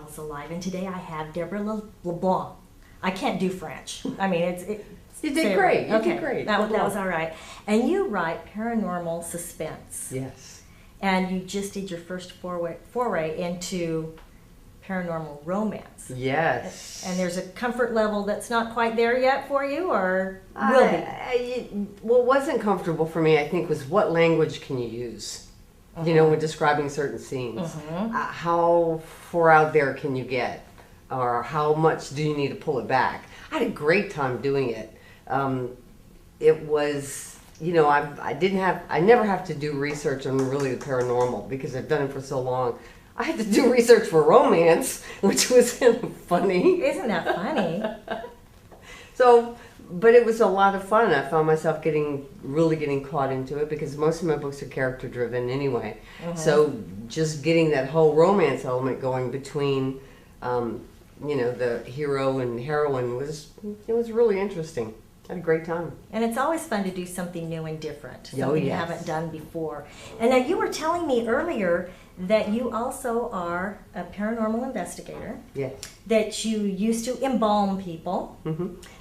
Tales Alive, and today I have Deborah LeBlanc. I can't do French. I mean, You did great. You did great. That was all right. And you write paranormal suspense. Yes. And you just did your first foray into paranormal romance. Yes. And there's a comfort level that's not quite there yet for you, or will be? What wasn't comfortable for me, I think, was what language can you use? You know, when describing certain scenes. How far out there can you get? Or how much do you need to pull it back? I had a great time doing it. It was, you know, I never have to do research on really the paranormal because I've done it for so long. I had to do research for romance, which was funny. Isn't that funny? But it was a lot of fun. I found myself really getting caught into it because most of my books are character driven anyway. So just getting that whole romance element going between, you know, the hero and heroine was really interesting. I had a great time. And it's always fun to do something new and different, something you yes. haven't done before. And now you were telling me earlier that you also are a paranormal investigator. Yes. That you used to embalm people.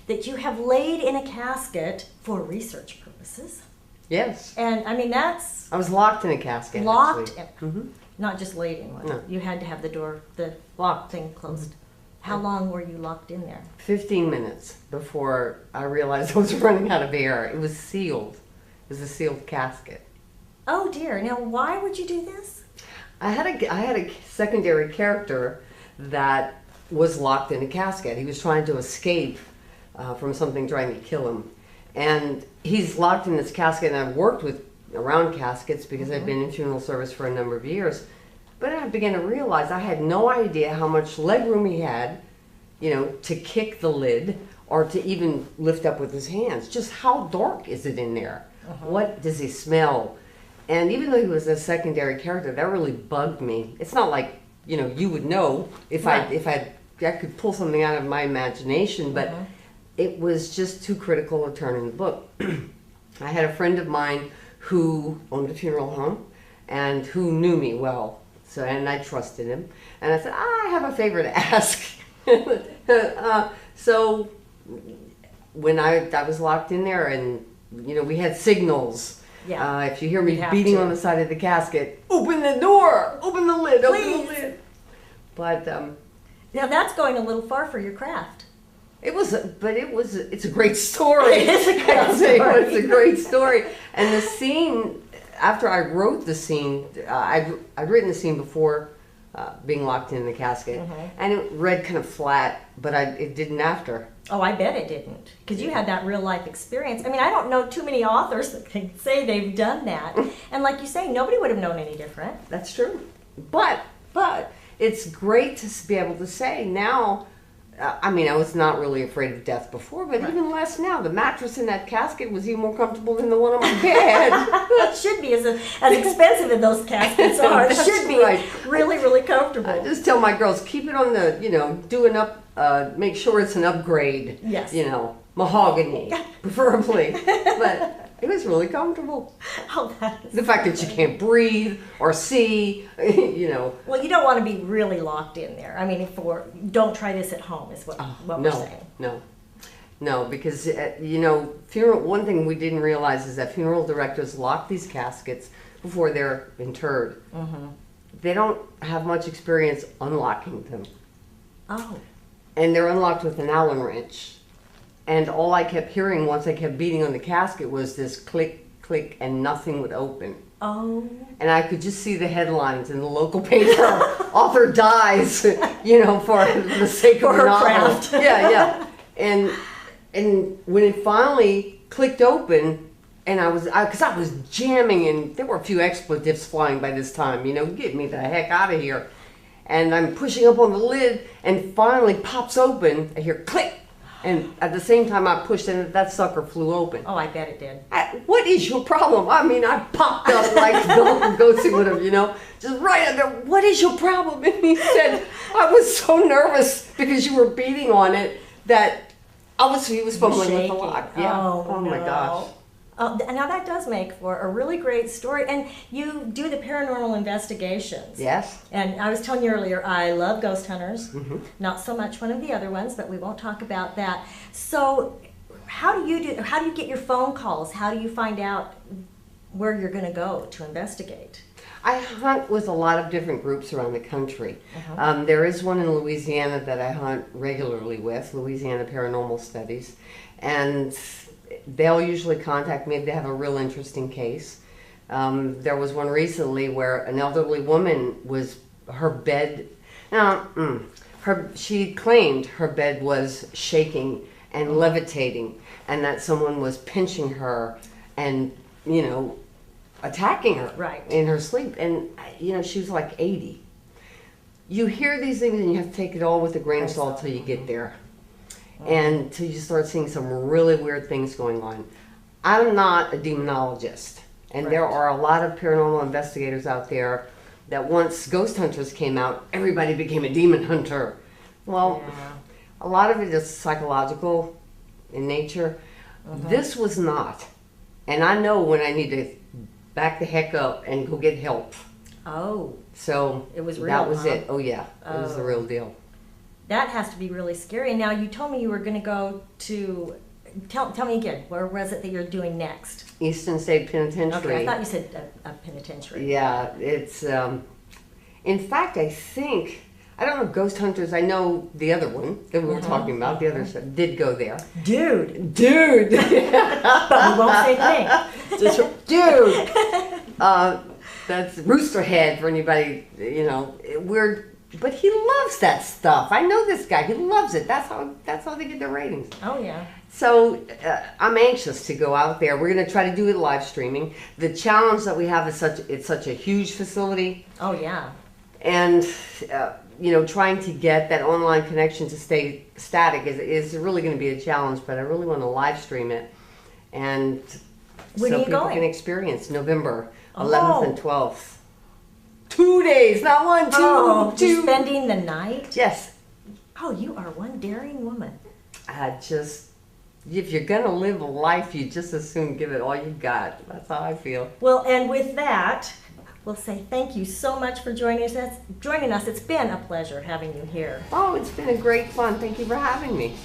That you have laid in a casket for research purposes. Yes. And I mean, that's... I was locked in a casket. Locked actually. in. Not just laid in one. No. You had to have the door, the lock thing closed. How long were you locked in there? 15 minutes before I realized I was running out of air. It was sealed. It was a sealed casket. Oh dear. Now, why would you do this? I had a secondary character that was locked in a casket. He was trying to escape from something trying to kill him. And he's locked in this casket, and I've worked around caskets because I've been in funeral service for a number of years. But I began to realize I had no idea how much leg room he had, you know, to kick the lid or to even lift up with his hands. Just how dark is it in there? What does he smell? And even though he was a secondary character, that really bugged me. It's not like, you know, you would know if I could pull something out of my imagination, but it was just too critical a turn in the book. I had a friend of mine who owned a funeral home and who knew me well. And I trusted him. And I said, I have a favor to ask. So when I was locked in there and, you know, we had signals. Yeah. If you hear me beating on the side of the casket, open the door, open the lid, Please. open the lid. But now that's going a little far for your craft. it's a great story. It is a great story. It's a great story. And the scene, after I wrote the scene, I'd written the scene before being locked in the casket, and it read kind of flat, but it didn't after. Oh, I bet it didn't, because you had that real life experience. I mean, I don't know too many authors that can say they've done that. And like you say, nobody would have known any different. That's true. But it's great to be able to say now, I mean, I was not really afraid of death before, but even less now. The mattress in that casket was even more comfortable than the one on my bed. It should be, as expensive as those caskets are. It should be really, really comfortable. I just tell my girls, keep it on the, you know, make sure it's an upgrade. Yes. You know, mahogany, preferably. But it was really comfortable. Oh, the fact that you can't breathe or see, you know. Well, you don't want to be really locked in there. I mean, don't try this at home is what we're saying. No, because, you know, one thing we didn't realize is that funeral directors lock these caskets before they're interred. They don't have much experience unlocking them. Oh. And they're unlocked with an Allen wrench. And all I kept hearing once I kept beating on the casket was this click, click, and nothing would open. Oh. And I could just see the headlines in the local paper. Author dies, you know, for the sake of her novel. craft. Yeah. And when it finally clicked open, and because I was jamming, and there were a few expletives flying by this time, you know, get me the heck out of here. And I'm pushing up on the lid, and finally pops open. I hear click. And at the same time I pushed, and that sucker flew open. Oh, I bet it did. What is your problem? I mean, I popped up like the ghosty would have, you know, just right under. What is your problem? And he said, I was so nervous because you were beating on it that he was fumbling with the lock. Yeah. Oh my gosh. Now that does make for a really great story. And you do the paranormal investigations. Yes. And I was telling you earlier, I love ghost hunters. Not so much one of the other ones, but we won't talk about that. So how do you get your phone calls? How do you find out where you're going to go to investigate? I hunt with a lot of different groups around the country. There is one in Louisiana that I hunt regularly with, Louisiana Paranormal Studies. And they'll usually contact me if they have a real interesting case. There was one recently where an elderly woman was, her bed, she claimed her bed was shaking and levitating, and that someone was pinching her and, attacking her in her sleep. And, she was like 80. You hear these things and you have to take it all with a grain of salt till you get there. And till you start seeing some really weird things going on. I'm not a demonologist. And there are a lot of paranormal investigators out there that once ghost hunters came out, everybody became a demon hunter. Well, a lot of it is psychological in nature. This was not. And I know when I need to back the heck up and go get help. Oh. So it was real, that was it. Oh yeah, it was the real deal. That has to be really scary. And now you told me you were going to go to, tell me again, where was it that you're doing next? Eastern State Penitentiary. Okay, I thought you said a penitentiary. Yeah, it's, in fact, I think, I don't know, Ghost Hunters, I know the other one that we were talking about, the other show, did go there. Dude! But we won't say thing. Dude! That's Roosterhead for anybody, but he loves that stuff. I know this guy. He loves it. That's how they get their ratings. Oh yeah. So I'm anxious to go out there. We're going to try to do it live streaming. The challenge that we have is it's such a huge facility. Oh yeah. And trying to get that online connection to stay static is really going to be a challenge. But I really want to live stream it, and when so are you people going? can experience November 11th and 12th. 2 days, not one, two. Oh, two. You're spending the night? Yes. Oh, you are one daring woman. If you're gonna live a life, you just as soon give it all you got. That's how I feel. Well, and with that, we'll say thank you so much for joining us. It's been a pleasure having you here. Oh, it's been a great fun. Thank you for having me.